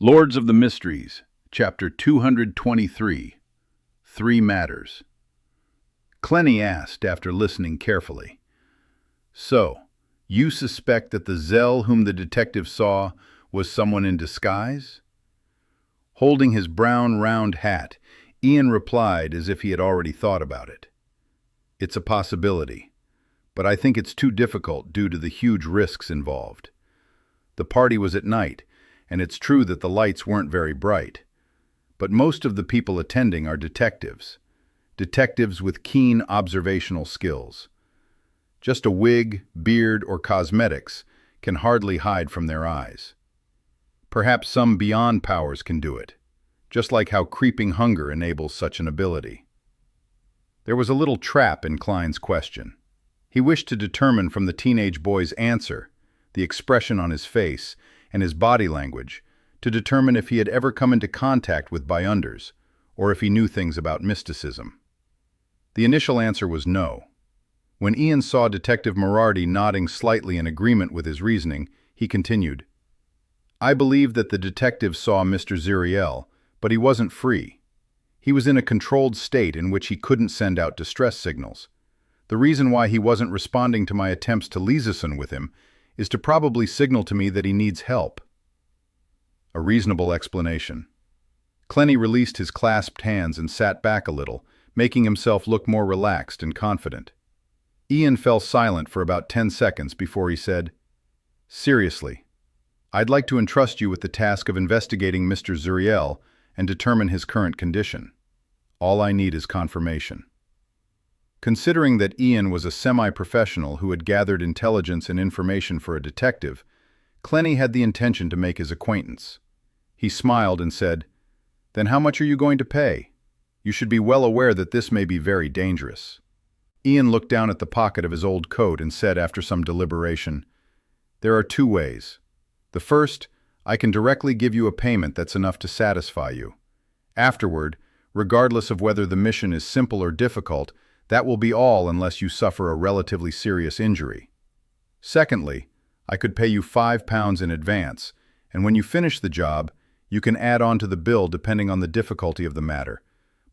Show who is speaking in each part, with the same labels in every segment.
Speaker 1: Lords of the Mysteries, Chapter 223, Three Matters. Clenny asked after listening carefully. So, you suspect that the Zell whom the detective saw was someone in disguise? Holding his brown round hat, Ian replied as if he had already thought about it. It's a possibility, but I think it's too difficult due to the huge risks involved. The party was at night, and it's true that the lights weren't very bright. But most of the people attending are detectives with keen observational skills. Just a wig, beard, or cosmetics can hardly hide from their eyes. Perhaps some beyond powers can do it, just like how creeping hunger enables such an ability. There was a little trap in Klein's question. He wished to determine from the teenage boy's answer, the expression on his face, and his body language, to determine if he had ever come into contact with Beyonders, or if he knew things about mysticism. The initial answer was no. When Ian saw Detective Moretti nodding slightly in agreement with his reasoning, he continued, I believe that the detective saw Mr. Zuriel, but he wasn't free. He was in a controlled state in which he couldn't send out distress signals. The reason why he wasn't responding to my attempts to liaison with him is to probably signal to me that he needs help. A reasonable explanation. Clenny released his clasped hands and sat back a little, making himself look more relaxed and confident. Ian fell silent for about 10 seconds before he said, Seriously, I'd like to entrust you with the task of investigating Mr. Zuriel and determine his current condition. All I need is confirmation. Considering that Ian was a semi-professional who had gathered intelligence and information for a detective, Clenny had the intention to make his acquaintance. He smiled and said, Then how much are you going to pay? You should be well aware that this may be very dangerous. Ian looked down at the pocket of his old coat and said after some deliberation, There are two ways. The first, I can directly give you a payment that's enough to satisfy you. Afterward, regardless of whether the mission is simple or difficult, that will be all unless you suffer a relatively serious injury. Secondly, I could pay you £5 in advance, and when you finish the job, you can add on to the bill depending on the difficulty of the matter.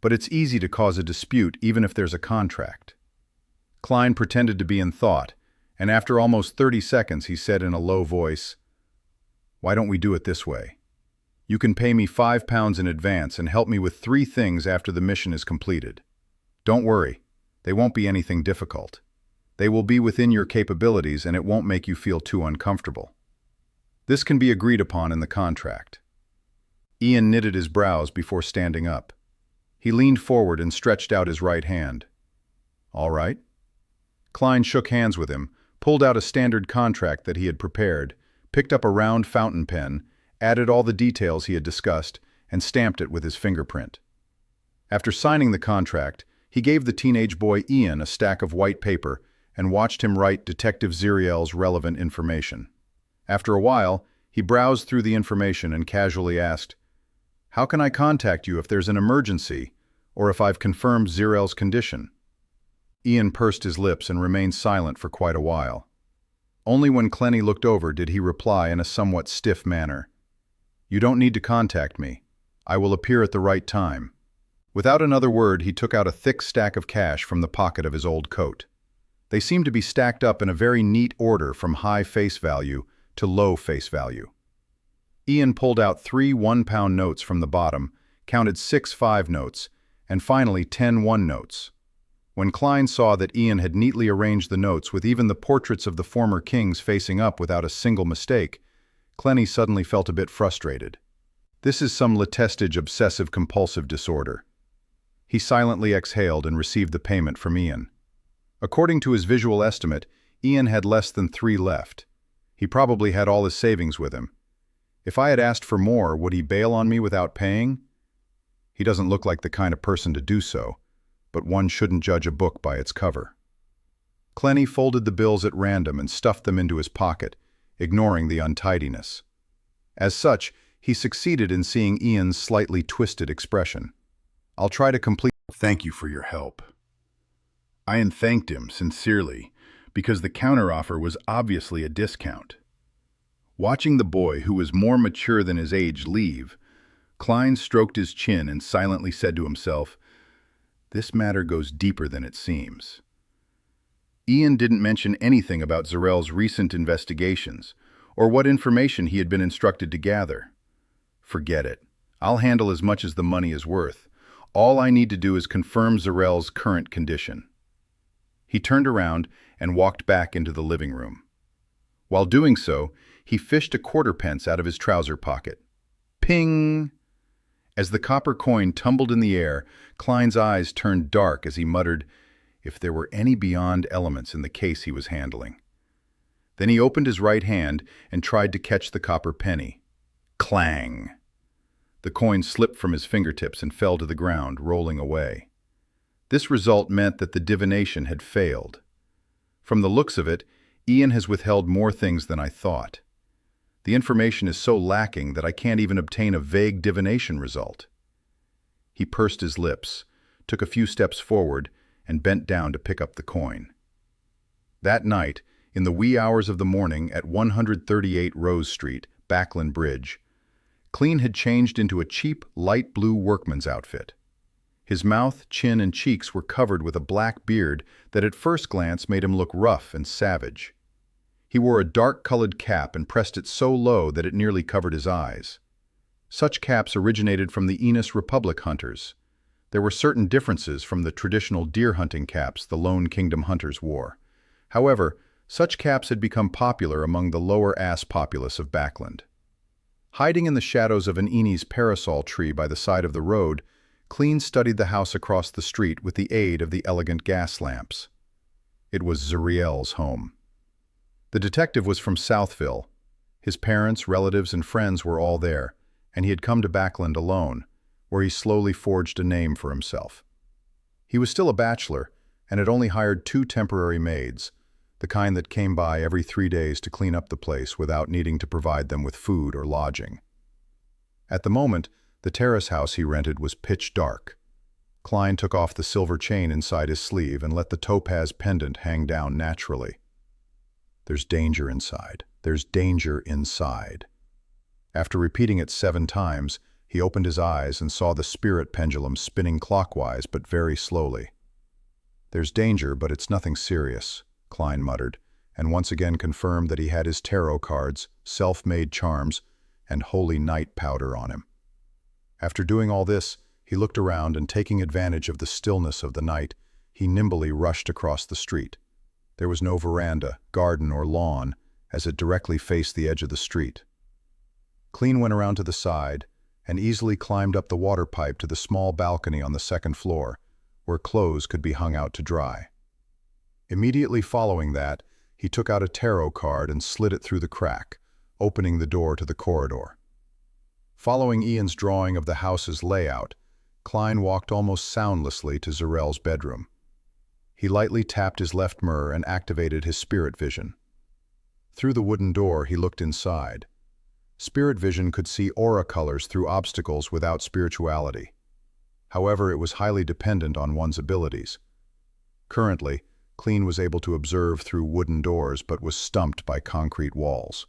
Speaker 1: But it's easy to cause a dispute even if there's a contract. Klein pretended to be in thought, and after almost 30 seconds he said in a low voice, Why don't we do it this way? You can pay me £5 in advance and help me with 3 things after the mission is completed. Don't worry. They won't be anything difficult. They will be within your capabilities and it won't make you feel too uncomfortable. This can be agreed upon in the contract. Ian knitted his brows before standing up. He leaned forward and stretched out his right hand. All right. Klein shook hands with him, pulled out a standard contract that he had prepared, picked up a round fountain pen, added all the details he had discussed, and stamped it with his fingerprint. After signing the contract, he gave the teenage boy Ian a stack of white paper and watched him write Detective Zuriel's relevant information. After a while, he browsed through the information and casually asked, How can I contact you if there's an emergency, or if I've confirmed Zuriel's condition? Ian pursed his lips and remained silent for quite a while. Only when Clenny looked over did he reply in a somewhat stiff manner, You don't need to contact me. I will appear at the right time. Without another word, he took out a thick stack of cash from the pocket of his old coat. They seemed to be stacked up in a very neat order from high face value to low face value. Ian pulled out 3 one-pound notes from the bottom, counted 6 5 notes, and finally 10 1 notes. When Klein saw that Ian had neatly arranged the notes with even the portraits of the former kings facing up without a single mistake, Clenny suddenly felt a bit frustrated. This is some latestage obsessive-compulsive disorder. He silently exhaled and received the payment from Ian. According to his visual estimate, Ian had less than 3 left. He probably had all his savings with him. If I had asked for more, would he bail on me without paying? He doesn't look like the kind of person to do so, but one shouldn't judge a book by its cover. Clenny folded the bills at random and stuffed them into his pocket, ignoring the untidiness. As such, he succeeded in seeing Ian's slightly twisted expression. I'll try to complete. Thank you for your help. Ian thanked him sincerely because the counteroffer was obviously a discount. Watching the boy, who was more mature than his age, leave, Klein stroked his chin and silently said to himself, "This matter goes deeper than it seems." Ian didn't mention anything about Zarel's recent investigations, or what information he had been instructed to gather. "Forget it. I'll handle as much as the money is worth. All I need to do is confirm Zarel's current condition." He turned around and walked back into the living room. While doing so, he fished a quarter-pence out of his trouser pocket. Ping! As the copper coin tumbled in the air, Klein's eyes turned dark as he muttered, if there were any beyond elements in the case he was handling. Then he opened his right hand and tried to catch the copper penny. Clang! The coin slipped from his fingertips and fell to the ground, rolling away. This result meant that the divination had failed. From the looks of it, Ian has withheld more things than I thought. The information is so lacking that I can't even obtain a vague divination result. He pursed his lips, took a few steps forward, and bent down to pick up the coin. That night, in the wee hours of the morning at 138 Rose Street, Backlyn Bridge, Klein had changed into a cheap, light blue workman's outfit. His mouth, chin, and cheeks were covered with a black beard that at first glance made him look rough and savage. He wore a dark-colored cap and pressed it so low that it nearly covered his eyes. Such caps originated from the Enos Republic hunters. There were certain differences from the traditional deer-hunting caps the Lone Kingdom hunters wore. However, such caps had become popular among the lower-ass populace of Backland. Hiding in the shadows of an Enos parasol tree by the side of the road, Klein studied the house across the street with the aid of the elegant gas lamps. It was Zariel's home. The detective was from Southville. His parents, relatives, and friends were all there, and he had come to Backland alone, where he slowly forged a name for himself. He was still a bachelor, and had only hired 2 temporary maids, the kind that came by every 3 days to clean up the place without needing to provide them with food or lodging. At the moment, the terrace house he rented was pitch dark. Klein took off the silver chain inside his sleeve and let the topaz pendant hang down naturally. "There's danger inside. There's danger inside." After repeating it 7 times, he opened his eyes and saw the spirit pendulum spinning clockwise but very slowly. "There's danger, but it's nothing serious," Klein muttered, and once again confirmed that he had his tarot cards, self-made charms, and holy night powder on him. After doing all this, he looked around and, taking advantage of the stillness of the night, he nimbly rushed across the street. There was no veranda, garden, or lawn, as it directly faced the edge of the street. Klein went around to the side and easily climbed up the water pipe to the small balcony on the 2nd floor, where clothes could be hung out to dry. Immediately following that, he took out a tarot card and slid it through the crack, opening the door to the corridor. Following Ian's drawing of the house's layout, Klein walked almost soundlessly to Zarel's bedroom. He lightly tapped his left mirror and activated his spirit vision. Through the wooden door, he looked inside. Spirit vision could see aura colors through obstacles without spirituality. However, it was highly dependent on one's abilities. Currently, Klein was able to observe through wooden doors but was stumped by concrete walls.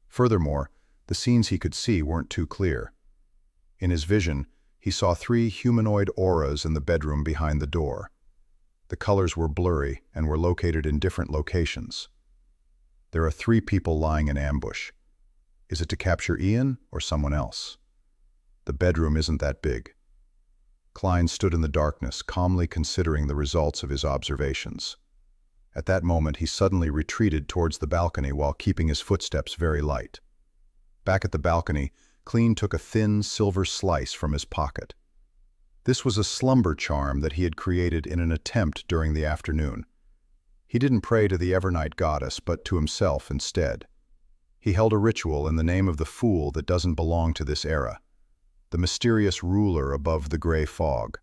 Speaker 1: Furthermore, the scenes he could see weren't too clear. In his vision, he saw 3 humanoid auras in the bedroom behind the door. The colors were blurry and were located in different locations. There are 3 people lying in ambush. Is it to capture Ian or someone else? The bedroom isn't that big. Klein stood in the darkness, calmly considering the results of his observations. At that moment, he suddenly retreated towards the balcony while keeping his footsteps very light. Back at the balcony, Klein took a thin silver slice from his pocket. This was a slumber charm that he had created in an attempt during the afternoon. He didn't pray to the Evernight goddess, but to himself instead. He held a ritual in the name of the fool that doesn't belong to this era, the mysterious ruler above the gray fog,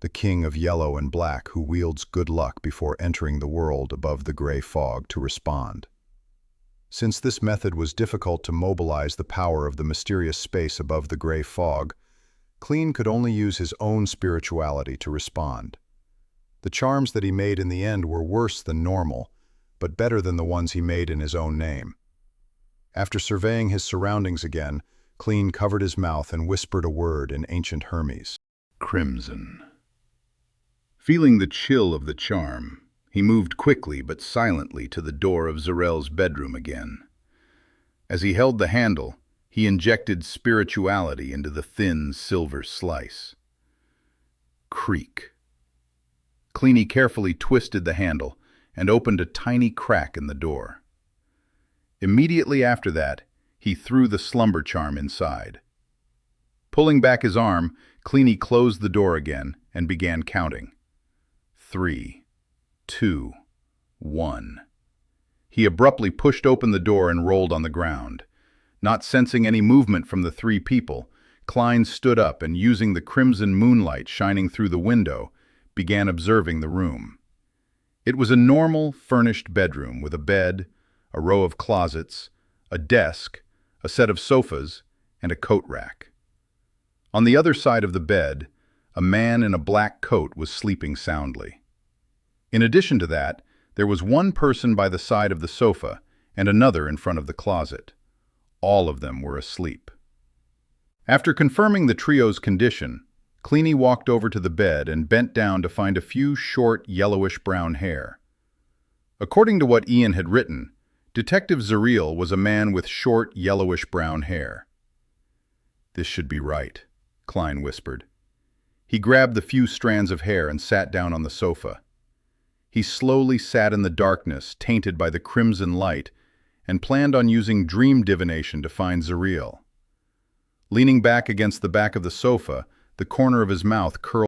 Speaker 1: the king of yellow and black who wields good luck before entering the world above the gray fog to respond. Since this method was difficult to mobilize the power of the mysterious space above the gray fog, Klein could only use his own spirituality to respond. The charms that he made in the end were worse than normal, but better than the ones he made in his own name.
Speaker 2: After surveying his surroundings again, Klein covered his mouth and whispered a word in ancient Hermes.
Speaker 1: Crimson. Feeling the chill of the charm, he moved quickly but silently to the door of Zarel's bedroom again. As he held the handle, he injected spirituality into the thin silver slice. Creak. Klein carefully twisted the handle and opened a tiny crack in the door. Immediately after that, he threw the slumber charm inside. Pulling back his arm, Klein closed the door again and began counting. 3, 2, 1. He abruptly pushed open the door and rolled on the ground. Not sensing any movement from the three people, Klein stood up and, using the crimson moonlight shining through the window, began observing the room. It was a normal, furnished bedroom with a bed, a row of closets, a desk, a set of sofas, and a coat rack. On the other side of the bed, a man in a black coat was sleeping soundly. In addition to that, there was one person by the side of the sofa and another in front of the closet. All of them were asleep. After confirming the trio's condition, Klein walked over to the bed and bent down to find a few short, yellowish-brown hair. According to what Ian had written, Detective Zarel was a man with short, yellowish-brown hair. "This should be right," Klein whispered. He grabbed the few strands of hair and sat down on the sofa. He slowly sat in the darkness, tainted by the crimson light, and planned on using dream divination to find Zarel. Leaning back against the back of the sofa, the corner of his mouth curled